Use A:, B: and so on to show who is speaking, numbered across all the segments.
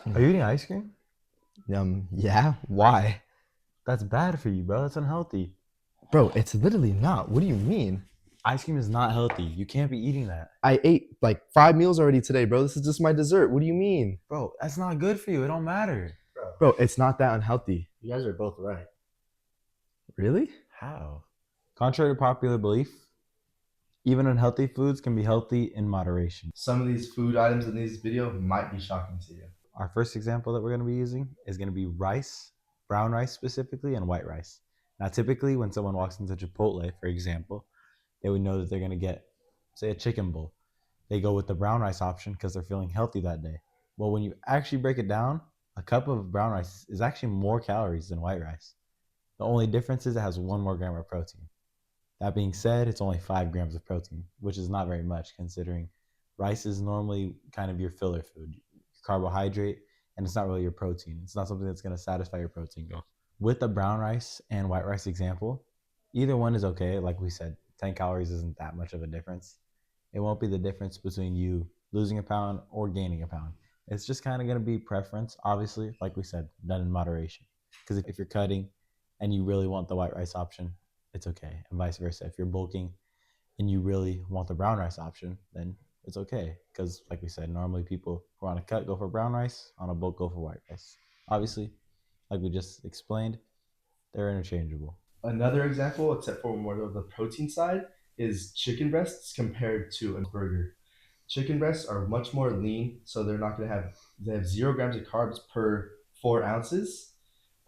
A: Are you eating ice cream?
B: Yeah. Why?
A: That's bad for you, bro. That's unhealthy.
B: Bro, it's literally not. What do you mean?
A: Ice cream is not healthy. You can't be eating that.
B: I ate like 5 meals already today, bro. This is just my dessert. What do you mean?
A: Bro, that's not good for you. It don't matter.
C: Bro,
B: Bro, it's not that unhealthy.
C: you guys are both right.
B: Really?
A: How? Contrary to popular belief, even unhealthy foods can be healthy in moderation.
C: Some of these food items in this video might be shocking to you.
A: Our first example that we're going to be using is going to be rice, brown rice specifically, and white rice. Now, typically, when someone walks into Chipotle, for example, they would know that they're going to get, say, a chicken bowl. They go with the brown rice option because they're feeling healthy that day. Well, when you actually break it down, a cup of brown rice is actually more calories than white rice. The only difference is it has 1 more gram of protein. That being said, it's only 5 grams of protein, which is not very much considering rice is normally kind of your filler food, your carbohydrate, and it's not really your protein. It's not something that's going to satisfy your protein goal. With the brown rice and white rice example, either one is okay. Like we said, 10 calories isn't that much of a difference. It won't be the difference between you losing a pound or gaining a pound. It's just kind of going to be preference, obviously, like we said, done in moderation. Because if you're cutting and you really want the white rice option, it's okay. And vice versa. If you're bulking and you really want the brown rice option, then it's okay. Because, like we said, normally people who are on a cut go for brown rice, on a bulk go for white rice. Obviously, like we just explained, they're interchangeable.
C: Another example, except for more of the protein side, is chicken breasts compared to a burger. Chicken breasts are much more lean, so they have 0 grams of carbs per 4 ounces,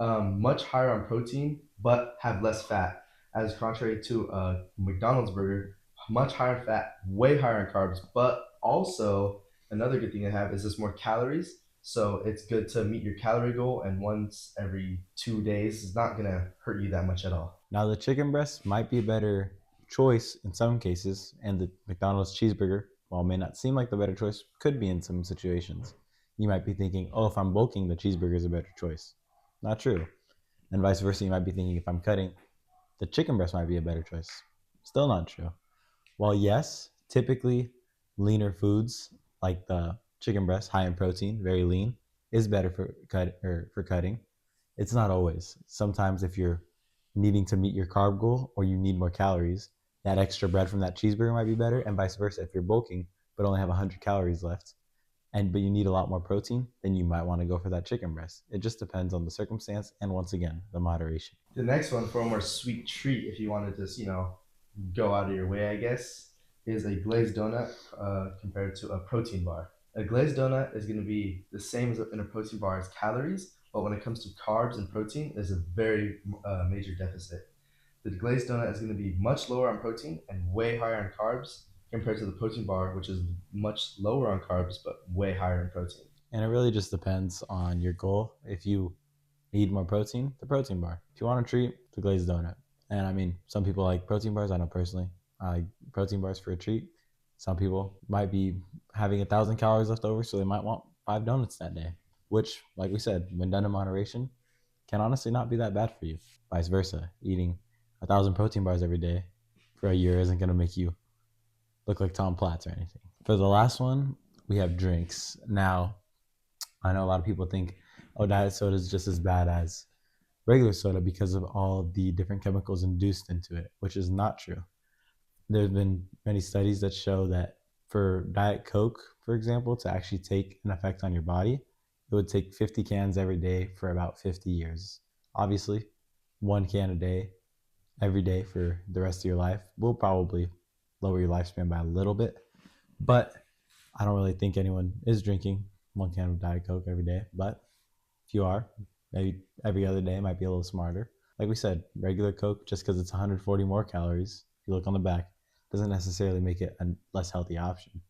C: much higher on protein, but have less fat. As contrary to a McDonald's burger, much higher fat, way higher on carbs, but also another good thing they have is just more calories. So it's good to meet your calorie goal, and once every 2 days is not gonna hurt you that much at all.
A: Now, the chicken breast might be a better choice in some cases, and the McDonald's cheeseburger, while it may not seem like the better choice, could be in some situations. You might be thinking, oh, if I'm bulking, the cheeseburger is a better choice. Not true. And vice versa, you might be thinking, if I'm cutting, the chicken breast might be a better choice. Still not true. While yes, typically leaner foods like the chicken breast, high in protein, very lean, is better for cutting. It's not always. Sometimes if you're needing to meet your carb goal or you need more calories, that extra bread from that cheeseburger might be better, and vice versa. If you're bulking but only have 100 calories left, but you need a lot more protein, then you might want to go for that chicken breast. It just depends on the circumstance and once again, the moderation.
C: The next one, for a more sweet treat, if you want to just go out of your way, I guess, is a glazed donut compared to a protein bar. A glazed donut is going to be the same as in a protein bar as calories, but when it comes to carbs and protein, there's a very major deficit. The glazed donut is going to be much lower on protein and way higher on carbs compared to the protein bar, which is much lower on carbs but way higher in protein.
A: And it really just depends on your goal. If you need more protein, the protein bar. If you want a treat, the glazed donut. And I mean, some people like protein bars. I know personally, I like protein bars for a treat. Some people might be having 1,000 calories left over, so they might want 5 donuts that day, which, like we said, when done in moderation, can honestly not be that bad for you. Vice versa, eating 1,000 protein bars every day for a year isn't going to make you look like Tom Platz or anything. For the last one, we have drinks. Now, I know a lot of people think, oh, diet soda is just as bad as regular soda because of all the different chemicals induced into it, which is not true. There's been many studies that show that for Diet Coke, for example, to actually take an effect on your body, it would take 50 cans every day for about 50 years. Obviously, 1 can a day, every day for the rest of your life will probably lower your lifespan by a little bit. But I don't really think anyone is drinking 1 can of Diet Coke every day. But if you are, maybe every other day might be a little smarter. Like we said, regular Coke, just because it's 140 more calories, if you look on the back, doesn't necessarily make it a less healthy option.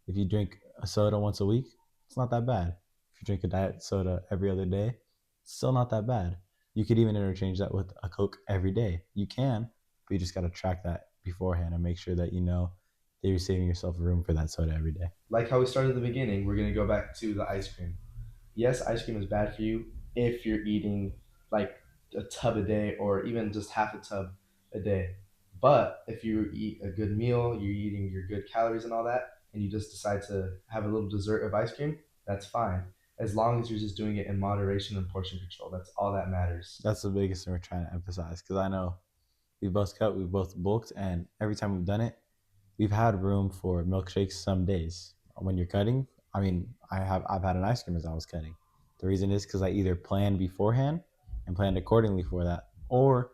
A: If you drink a soda once a week, it's not that bad. If you drink a diet soda every other day, it's still not that bad. You could even interchange that with a Coke every day. You can, but you just got to track that beforehand and make sure that you know that you're saving yourself room for that soda every day.
C: Like how we started at the beginning, we're going to go back to the ice cream. Yes, ice cream is bad for you if you're eating like a tub a day or even just half a tub a day. But if you eat a good meal, you're eating your good calories and all that, and you just decide to have a little dessert of ice cream, that's fine. as long as you're just doing it in moderation and portion control. That's all that matters.
A: That's the biggest thing we're trying to emphasize because I know we both cut, we both bulked, and every time we've done it, we've had room for milkshakes some days. When you're cutting, I mean, I've had an ice cream as I was cutting. The reason is because I either planned beforehand and planned accordingly for that, or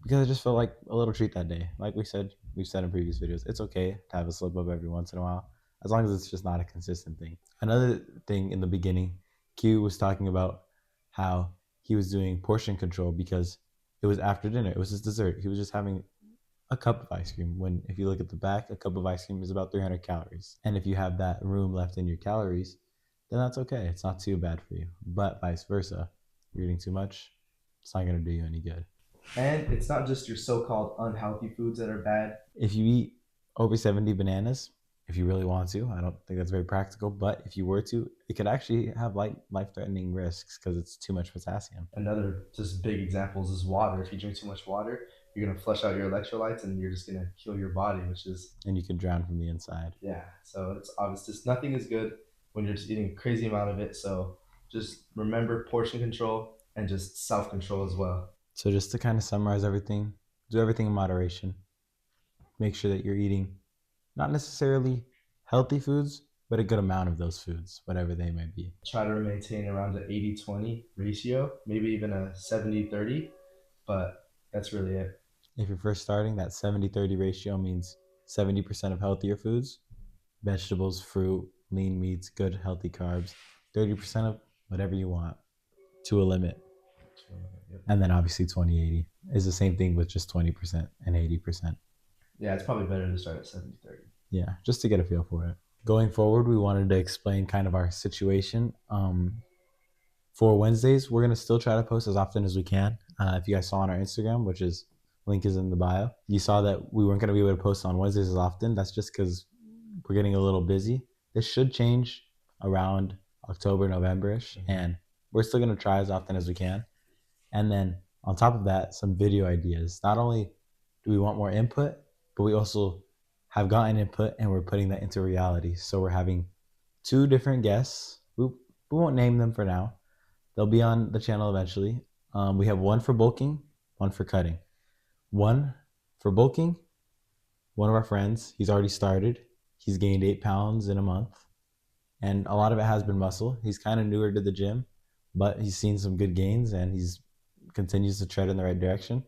A: because I just felt like a little treat that day. Like we've said in previous videos, it's okay to have a slip up every once in a while, as long as it's just not a consistent thing. Another thing in the beginning, Q was talking about how he was doing portion control because it was after dinner. It was his dessert. He was just having a cup of ice cream. When if you look at the back, a cup of ice cream is about 300 calories. And if you have that room left in your calories, then that's okay. It's not too bad for you. But vice versa, if you're eating too much, it's not going to do you any good.
C: And it's not just your so-called unhealthy foods that are bad.
A: If you eat over 70 bananas, if you really want to, I don't think that's very practical, but if you were to, it could actually have life-threatening risks because it's too much potassium.
C: Another just big examples is water. If you drink too much water, you're gonna flush out your electrolytes and you're just gonna kill your body, which is,
A: And you can drown from the inside.
C: yeah. So it's obvious. Just nothing is good when you're just eating a crazy amount of it. So just remember portion control and just self control as well.
A: So just to kind of summarize everything, do everything in moderation. Make sure that you're eating not necessarily healthy foods, but a good amount of those foods, whatever they may be.
C: Try to maintain around an 80-20 ratio, maybe even a 70-30, but that's really it.
A: If you're first starting, that 70-30 ratio means 70% of healthier foods, vegetables, fruit, lean meats, good healthy carbs, 30% of whatever you want to a limit. And then obviously 20-80 is the same thing with just 20% and 80%.
C: Yeah, it's probably better to start at 70-30.
A: Yeah, just to get a feel for it. Going forward, we wanted to explain kind of our situation. For Wednesdays, we're going to still try to post as often as we can. If you guys saw on our Instagram, which is link is in the bio, you saw that we weren't going to be able to post on Wednesdays as often. That's just because we're getting a little busy. This should change around October, November-ish, and we're still going to try as often as we can. And then on top of that, some video ideas. Not only do we want more input, but we also have gotten input and we're putting that into reality. So we're having 2 different guests. We won't name them for now. They'll be on the channel eventually. We have one for bulking, one for cutting. One for bulking, one of our friends, he's already started. He's gained 8 pounds in a month. And a lot of it has been muscle. He's kind of newer to the gym, but he's seen some good gains and he's continues to tread in the right direction.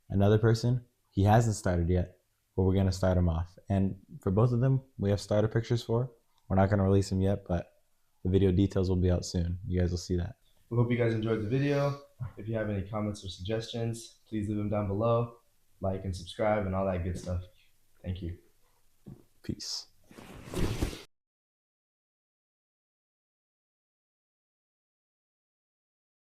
A: Another person, he hasn't started yet, but we're going to start him off. And for both of them, we have starter pictures for. We're not going to release them yet, but the video details will be out soon. You guys will see that.
C: We hope you guys enjoyed the video. If you have any comments or suggestions, please leave them down below. Like and subscribe and all that good stuff. Thank you.
A: Peace.